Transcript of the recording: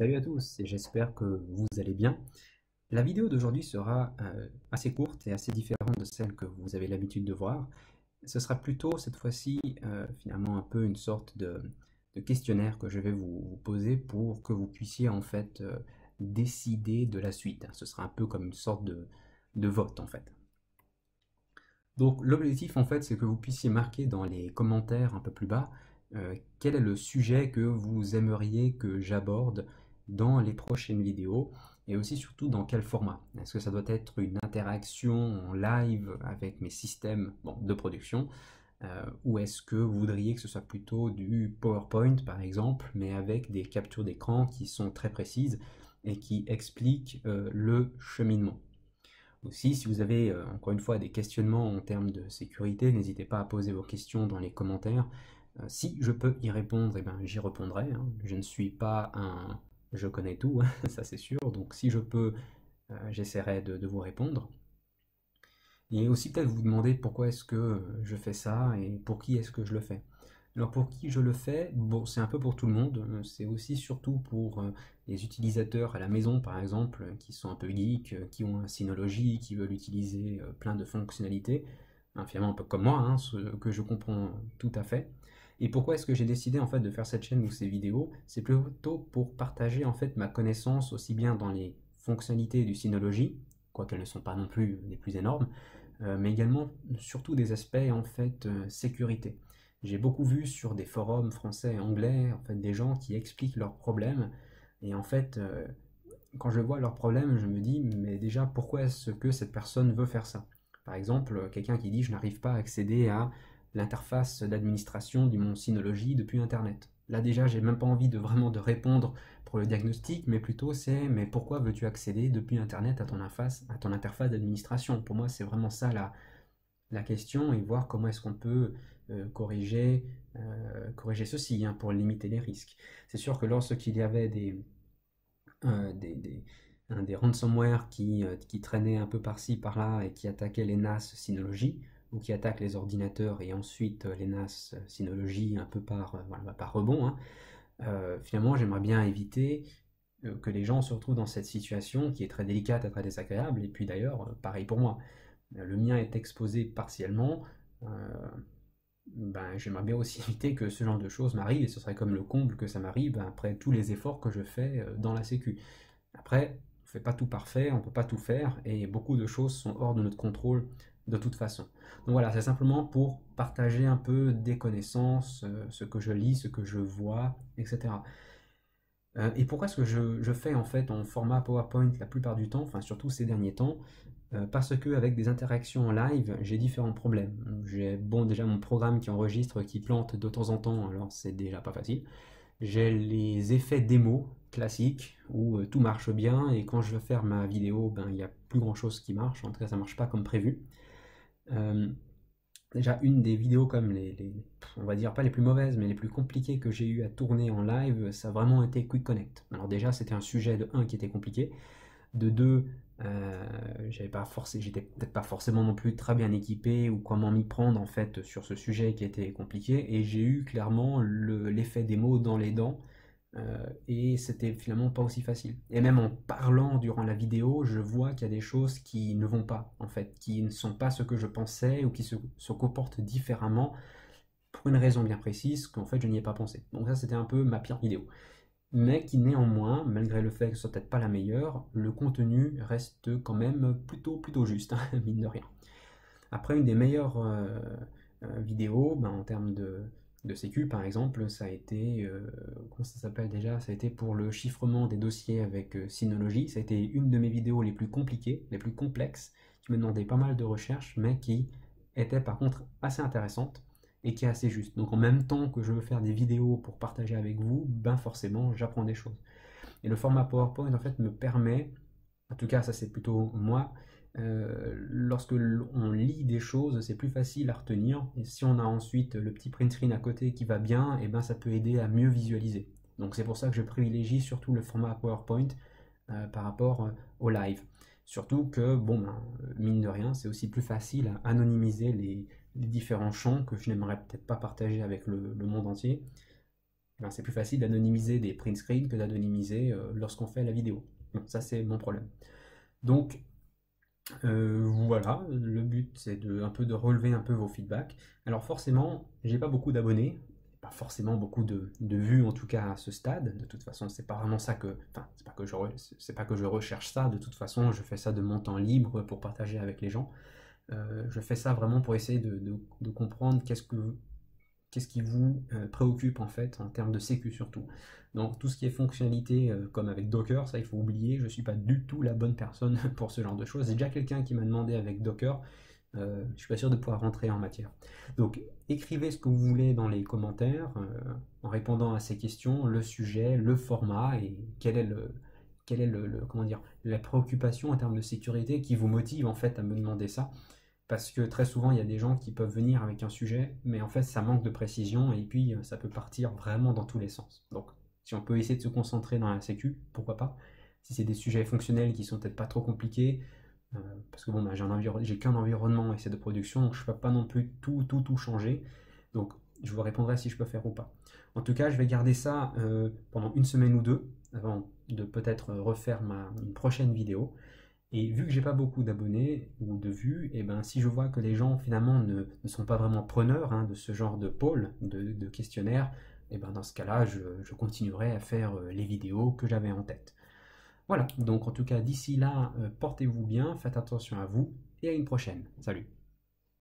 Salut à tous et j'espère que vous allez bien. La vidéo d'aujourd'hui sera assez courte et assez différente de celle que vous avez l'habitude de voir. Ce sera plutôt cette fois-ci finalement un peu une sorte de questionnaire que je vais vous poser pour que vous puissiez en fait décider de la suite. Ce sera un peu comme une sorte de vote en fait. Donc l'objectif en fait c'est que vous puissiez marquer dans les commentaires un peu plus bas quel est le sujet que vous aimeriez que j'aborde dans les prochaines vidéos et aussi surtout dans quel format. Est-ce que ça doit être une interaction en live avec mes systèmes de production ou est-ce que vous voudriez que ce soit plutôt du PowerPoint par exemple mais avec des captures d'écran qui sont très précises et qui expliquent le cheminement. Aussi, si vous avez encore une fois des questionnements en termes de sécurité, n'hésitez pas à poser vos questions dans les commentaires. Si je peux y répondre, eh ben, j'y répondrai, hein. Je ne suis pas un je connais tout, hein, ça c'est sûr. Donc si je peux, j'essaierai de vous répondre. Et aussi peut-être vous demander pourquoi est-ce que je fais ça et pour qui est-ce que je le fais. Alors pour qui je le fais, bon, c'est un peu pour tout le monde, c'est aussi surtout pour les utilisateurs à la maison par exemple, qui sont un peu geeks, qui ont un Synology, qui veulent utiliser plein de fonctionnalités, hein, finalement un peu comme moi, hein, ce que je comprends tout à fait. Et pourquoi est-ce que j'ai décidé en fait de faire cette chaîne ou ces vidéos? C'est plutôt pour partager en fait ma connaissance aussi bien dans les fonctionnalités du Synology, quoiqu'elles ne sont pas non plus les plus énormes, mais également surtout des aspects en fait sécurité. J'ai beaucoup vu sur des forums français et anglais en fait des gens qui expliquent leurs problèmes et en fait quand je vois leurs problèmes je me dis mais déjà pourquoi est-ce que cette personne veut faire ça? Par exemple quelqu'un qui dit je n'arrive pas à accéder à l'interface d'administration du mon Synology depuis internet. Là déjà j'ai même pas envie de vraiment de répondre pour le diagnostic mais plutôt c'est mais pourquoi veux-tu accéder depuis internet à ton interface d'administration? Pour moi c'est vraiment ça la question et voir comment est-ce qu'on peut corriger ceci hein, pour limiter les risques. C'est sûr que lorsqu'il y avait euh, des, des, des ransomware qui traînaient un peu par-ci par-là et qui attaquaient les NAS Synology ou qui attaquent les ordinateurs et ensuite les NAS Synology un peu voilà, par rebond, hein, finalement j'aimerais bien éviter que les gens se retrouvent dans cette situation qui est très délicate et très désagréable et puis d'ailleurs pareil pour moi. Le mien est exposé partiellement. Euh, ben, j'aimerais bien aussi éviter que ce genre de choses m'arrive, et ce serait comme le comble que ça m'arrive après tous les efforts que je fais dans la Sécu. Après, on ne fait pas tout parfait, on ne peut pas tout faire, et beaucoup de choses sont hors de notre contrôle de toute façon. Donc voilà, c'est simplement pour partager un peu des connaissances, ce que je lis, ce que je vois, etc. Et pourquoi est-ce que je fais en fait en format PowerPoint la plupart du temps, enfin surtout ces derniers temps, parce que avec des interactions en live, j'ai différents problèmes. J'ai bon déjà mon programme qui enregistre, qui plante de temps en temps, alors c'est déjà pas facile. J'ai les effets démo classiques où tout marche bien et quand je veux faire ma vidéo, ben il n'y a plus grand chose qui marche. En tout cas, ça marche pas comme prévu. Euh, Déjà une des vidéos comme on va dire pas les plus mauvaises, mais les plus compliquées que j'ai eu à tourner en live, ça a vraiment été Quick Connect. Alors déjà, c'était un sujet de un qui était compliqué. De deux, j'étais peut-être pas forcément non plus très bien équipé ou comment m'y prendre en fait sur ce sujet qui était compliqué et j'ai eu clairement l'effet des mots dans les dents et c'était finalement pas aussi facile. Et même en parlant durant la vidéo, je vois qu'il y a des choses qui ne vont pas en fait, qui ne sont pas ce que je pensais ou qui se comportent différemment pour une raison bien précise qu'en fait je n'y ai pas pensé. Donc ça c'était un peu ma pire vidéo mais qui néanmoins, malgré le fait que ce soit peut-être pas la meilleure, le contenu reste quand même plutôt juste, hein, mine de rien. Après, une des meilleures vidéos, ben, en termes de sécu par exemple, ça a été, comment ça s'appelle déjà? Ça a été pour le chiffrement des dossiers avec Synology. Ça a été une de mes vidéos les plus compliquées, les plus complexes, qui me demandait pas mal de recherche, mais qui était par contre assez intéressante et qui est assez juste. Donc en même temps que je veux faire des vidéos pour partager avec vous, ben forcément j'apprends des choses. Et le format PowerPoint en fait me permet, en tout cas ça c'est plutôt moi, lorsque on lit des choses c'est plus facile à retenir et si on a ensuite le petit print screen à côté qui va bien, et ben ça peut aider à mieux visualiser. Donc c'est pour ça que je privilégie surtout le format PowerPoint par rapport au live. Surtout que, bon, ben, mine de rien, c'est aussi plus facile à anonymiser les différents champs que je n'aimerais peut-être pas partager avec le monde entier. ben, c'est plus facile d'anonymiser des print screens que d'anonymiser lorsqu'on fait la vidéo. Bon, ça c'est mon problème. Donc voilà, le but c'est un peu de relever un peu vos feedbacks. Alors forcément, j'ai pas beaucoup d'abonnés, pas forcément beaucoup de vues en tout cas à ce stade. De toute façon, c'est pas vraiment ça que, enfin, c'est pas que je recherche ça. De toute façon, je fais ça de mon temps libre pour partager avec les gens. Je fais ça vraiment pour essayer de comprendre qu'est-ce qui vous préoccupe en fait en termes de sécu surtout. Donc tout ce qui est fonctionnalité comme avec Docker, ça il faut oublier, je ne suis pas du tout la bonne personne pour ce genre de choses. J'ai déjà quelqu'un qui m'a demandé avec Docker, je ne suis pas sûr de pouvoir rentrer en matière. Donc écrivez ce que vous voulez dans les commentaires en répondant à ces questions, le sujet, le format et quel est comment dire, la préoccupation en termes de sécurité qui vous motive en fait à me demander ça. Parce que très souvent, il y a des gens qui peuvent venir avec un sujet, mais en fait, ça manque de précision et puis ça peut partir vraiment dans tous les sens. Donc, si on peut essayer de se concentrer dans la sécu, pourquoi pas. Si c'est des sujets fonctionnels qui sont peut-être pas trop compliqués, parce que bon, bah, j'ai qu'un environnement et c'est de production, donc je ne peux pas non plus tout changer. Donc, je vous répondrai si je peux faire ou pas. En tout cas, je vais garder ça pendant une semaine ou deux, avant de peut-être refaire une prochaine vidéo. Et vu que j'ai pas beaucoup d'abonnés ou de vues, et ben si je vois que les gens finalement ne sont pas vraiment preneurs de ce genre de poll, de questionnaire, et ben dans ce cas-là, je continuerai à faire les vidéos que j'avais en tête. Voilà, donc en tout cas d'ici là, portez-vous bien, faites attention à vous et à une prochaine. Salut!